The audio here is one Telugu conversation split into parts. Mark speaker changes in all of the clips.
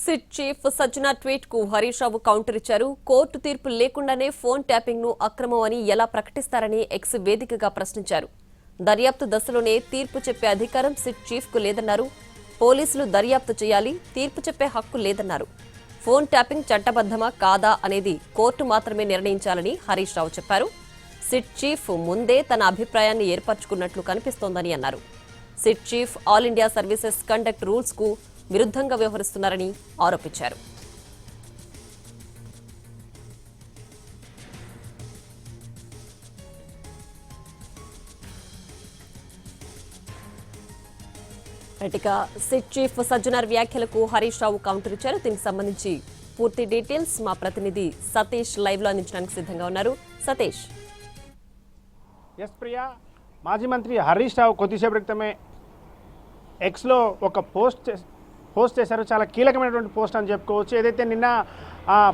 Speaker 1: సిట్ చీఫ్ సజ్జనా ట్వీట్ కు హరీష్ రావు కౌంటర్ ఇచ్చారు. కోర్టు తీర్పు లేకుండానే ఫోన్ ట్యాపింగ్ ను అక్రమం అని ఎలా ప్రకటిస్తారని ఎక్స్ వేదికగా ప్రశ్నించారు. దర్యాప్తు దశలోనే తీర్పు చెప్పే అధికారం సిట్ చీఫ్ కు లేదన్నారు. పోలీసులు దర్యాప్తు చేయాలి, తీర్పు చెప్పే హక్కు లేదన్నారు. ఫోన్ ట్యాపింగ్ చట్టబద్దమా కాదా అనేది కోర్టు మాత్రమే నిర్ణయించాలని హరీష్ రావు చెప్పారు. సిట్ చీఫ్ ముందే తన అభిప్రాయాన్ని ఏర్పరచుకున్నట్లు కనిపిస్తోందని అన్నారు. SIT chief all India services conduct rules కు విరుద్ధంగా వ్యవహరిస్తున్నారని ఆరోపించారు. ఇక సిట్ చీఫ్ సజ్జనార్ వ్యాఖ్యలకు హరీష్ రావు కౌంటర్ ఇచ్చారు. దీనికి సంబంధించి పూర్తి డీటెయిల్స్ మా ప్రతినిధి సతీష్ లైవ్ లో అందించడానికి సిద్ధంగా ఉన్నారు. సతీష్.
Speaker 2: ఎస్ ప్రియా, మాజీ మంత్రి హరీష్ రావు కొద్దిసేపటి క్రితమే ఎక్స్లో ఒక పోస్ట్ చేశారు. చాలా కీలకమైనటువంటి పోస్ట్ అని చెప్పుకోవచ్చు. ఏదైతే నిన్న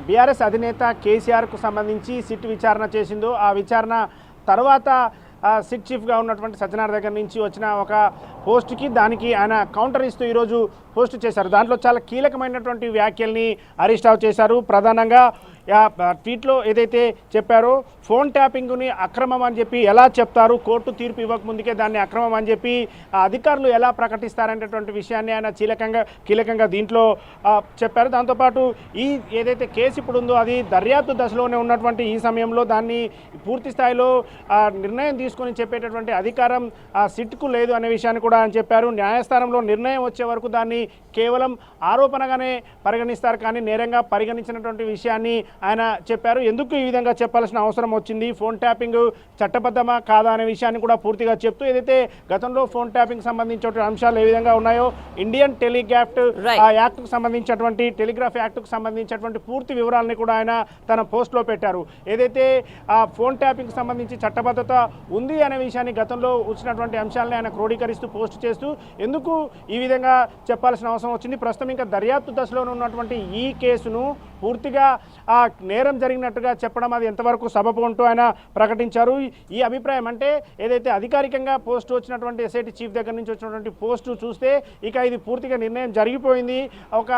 Speaker 2: బీఆర్ఎస్ అధినేత కేసీఆర్కు సంబంధించి సిట్ విచారణ చేసిందో ఆ విచారణ తర్వాత సిట్ చీఫ్గా ఉన్నటువంటి సజ్జనార్ దగ్గర నుంచి వచ్చిన ఒక పోస్ట్కి దానికి ఆయన కౌంటర్ ఇస్తూ ఈరోజు పోస్ట్ చేశారు. దాంట్లో చాలా కీలకమైనటువంటి వ్యాఖ్యల్ని హరీష్ రావు చేశారు. ప్రధానంగా ట్వీట్లో ఏదైతే చెప్పారో ఫోన్ ట్యాపింగ్ని అక్రమం అని చెప్పి ఎలా చెప్తారు, కోర్టు తీర్పు ఇవ్వక ముందుకే దాన్ని అక్రమం అని చెప్పి అధికారులు ఎలా ప్రకటిస్తారనేటువంటి విషయాన్ని ఆయన కీలకంగా దీంట్లో చెప్పారు. దాంతోపాటు ఈ ఏదైతే కేసు ఇప్పుడు ఉందో అది దర్యాప్తు దశలోనే ఉన్నటువంటి ఈ సమయంలో దాన్ని పూర్తి స్థాయిలో నిర్ణయం తీసుకొని చెప్పేటటువంటి అధికారం సిట్కు లేదు అనే విషయాన్ని కూడా ఆయన చెప్పారు. న్యాయస్థానంలో నిర్ణయం వచ్చే వరకు దాన్ని కేవలం ఆరోపణగానే పరిగణిస్తారు, కానీ నేరంగా పరిగణించినటువంటి విషయాన్ని ఆయన చెప్పారు. ఎందుకు ఈ విధంగా చెప్పాల్సిన అవసరం వచ్చింది, ఫోన్ ట్యాపింగ్ చట్టబద్ధమా కాదా అనే విషయాన్ని కూడా పూర్తిగా చెప్తూ ఏదైతే గతంలో ఫోన్ ట్యాపింగ్ సంబంధించిన అంశాలు ఏ విధంగా ఉన్నాయో ఇండియన్ టెలిగ్రాఫ్ యాక్ట్కు సంబంధించినటువంటి టెలిగ్రాఫ్ యాక్ట్కు సంబంధించినటువంటి పూర్తి వివరాలని కూడా ఆయన తన పోస్ట్లో పెట్టారు. ఏదైతే ఫోన్ ట్యాపింగ్ సంబంధించి చట్టబద్ధత ఉంది అనే విషయాన్ని గతంలో వచ్చినటువంటి అంశాలని ఆయన క్రోడీకరిస్తూ పోస్ట్ చేస్తూ ఎందుకు ఈ విధంగా చెప్పాల్సిన అవసరం వచ్చింది, ప్రస్తుతం ఇంకా దర్యాప్తు దశలో ఉన్నటువంటి ఈ కేసును పూర్తిగా నేరం జరిగినట్టుగా చెప్పడం అది ఎంతవరకు సబబు అంటూ ఆయన ప్రకటించారు. ఈ అభిప్రాయం అంటే ఏదైతే అధికారికంగా పోస్ట్ వచ్చినటువంటి ఎస్ఐటి చీఫ్ దగ్గర నుంచి వచ్చినటువంటి పోస్టు చూస్తే ఇక ఇది పూర్తిగా నిర్ణయం జరిగిపోయింది, ఒక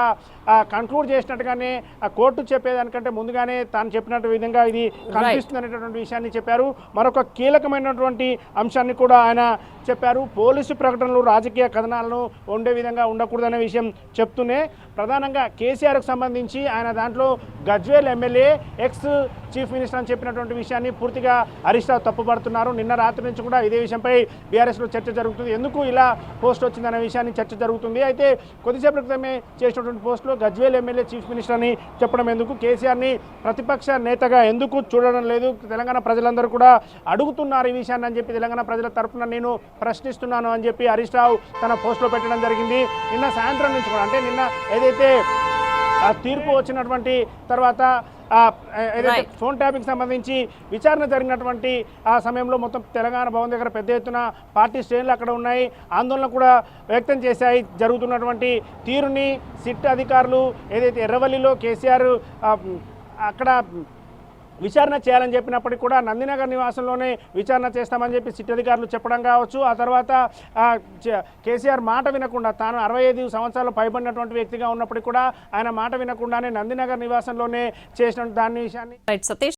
Speaker 2: కంక్లూడ్ చేసినట్టుగానే కోర్టు చెప్పేదానికంటే ముందుగానే తాను చెప్పినట్టు విధంగా ఇది కనిపిస్తుంది అనేటటువంటి విషయాన్ని చెప్పారు. మరొక కీలకమైనటువంటి అంశాన్ని కూడా ఆయన చెప్పారు. పోలీసు ప్రకటనలు రాజకీయ కథనాలను ఉండే విధంగా ఉండకూడదనే విషయం చెప్తూనే ప్రధానంగా కేసీఆర్కు సంబంధించి ఆయన దాంట్లో Gajwel MLA ex chief minister అని చెప్పినటువంటి విషయాన్ని పూర్తిగా హరీష్ రావు తప్పుపడుతున్నారు. నిన్న రాత్రి నుంచి కూడా ఇదే విషయంపై బీఆర్ఎస్లో చర్చ జరుగుతుంది. ఎందుకు ఇలా పోస్ట్ వచ్చిందనే విషయాన్ని చర్చ జరుగుతుంది. అయితే కొద్దిసేపటి క్రితమే చేసినటువంటి పోస్టులో గజ్వేల్ ఎమ్మెల్యే చీఫ్ మినిస్టర్ అని చెప్పడం ఎందుకు, కేసీఆర్ని ప్రతిపక్ష నేతగా ఎందుకు చూడడం లేదు, తెలంగాణ ప్రజలందరూ కూడా అడుగుతున్నారు ఈ విషయాన్ని అని చెప్పి తెలంగాణ ప్రజల తరఫున నేను ప్రశ్నిస్తున్నాను అని చెప్పి హరీష్ రావు తన పోస్టులో పెట్టడం జరిగింది. నిన్న సాయంత్రం నుంచి కూడా అంటే నిన్న ఏదైతే తీర్పు వచ్చినటువంటి తర్వాత ఏదైతే ఫోన్ ట్యాపింగ్ సంబంధించి విచారణ జరిగినటువంటి ఆ సమయంలో మొత్తం తెలంగాణ భవన్ దగ్గర పెద్ద ఎత్తున పార్టీ శ్రేణులు అక్కడ ఉన్నాయి, ఆందోళన కూడా వ్యక్తం చేశాయి. జరుగుతున్నటువంటి తీరుని సిట్ అధికారులు ఏదైతే ఎర్రవల్లిలో కేసీఆర్ అక్కడ విచారణ చేయాలని చెప్పినప్పటికీ కూడా నందినగర్ నివాసంలోనే విచారణ చేస్తామని చెప్పి సిట్ అధికారులు చెప్పడం కావచ్చు. ఆ తర్వాత కేసీఆర్ మాట వినకుండా తాను 65 సంవత్సరాలు పైబడినటువంటి వ్యక్తిగా ఉన్నప్పటికీ కూడా ఆయన మాట వినకుండానే నందినగర్ నివాసంలోనే చేసిన దాని విషయాన్ని